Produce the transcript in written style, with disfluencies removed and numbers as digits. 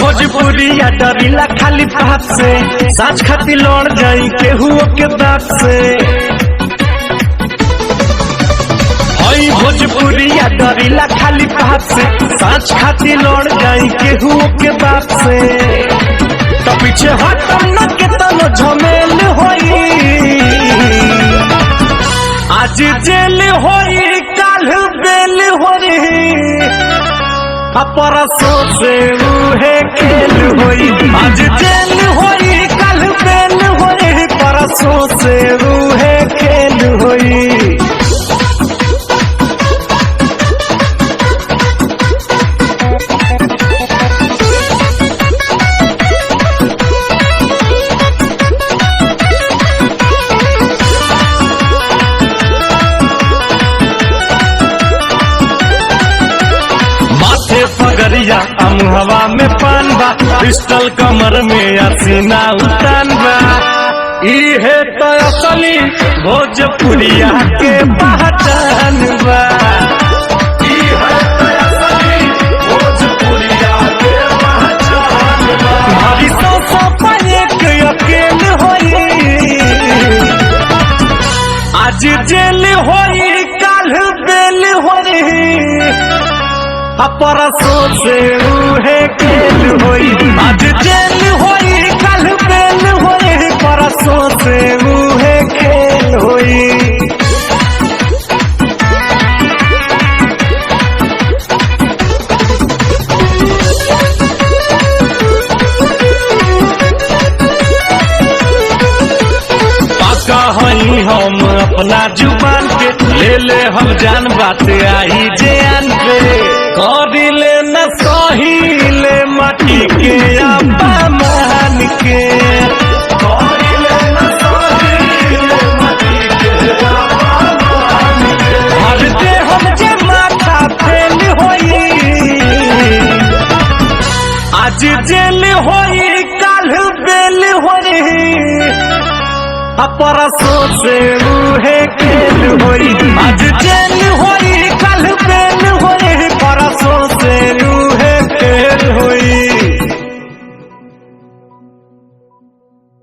भोजपुरिया डरिला खाली बात से, साँच खाती लड़ जाई केहू के दांत से। भोजपुरिया डरिला खाली बात से, साँच खाती लड़ जाई केहू के बात से। तो पीछे हटम न के तनो झमेल होई, आज जेल होई काल बेल होई, परसों से उहे खेल होई। आज जेल होई काल बेल होई, परसों से उहे खेल होई। पगरिया अमुहवा में पान बा, पिस्टल कमर में असीना उतान बा। इहे तो असली भोजपुरिया के पहचान बा। इहे तो असली भोजपुरिया के पहचान बा। भारी सौ पर एक अकेल होई, आज जेल होई काल बेल होई, परसों से उहे खेल होई। आज जेल होई कल बेल होई, परसों से उहे खेल होई। पाका हई हम अपना जुबान के, ले हम जान बात आई जान पे। करिले न सहीले माटी के अपमान के, करिले न सहीले माटी के अपमान के। भरते हम जे माथा फेल होई, आज जेल होई काल बेल होई, परसों से उहे खेल होई। आज जेल होई कल बेल होई, परसों से उहे खेल होई।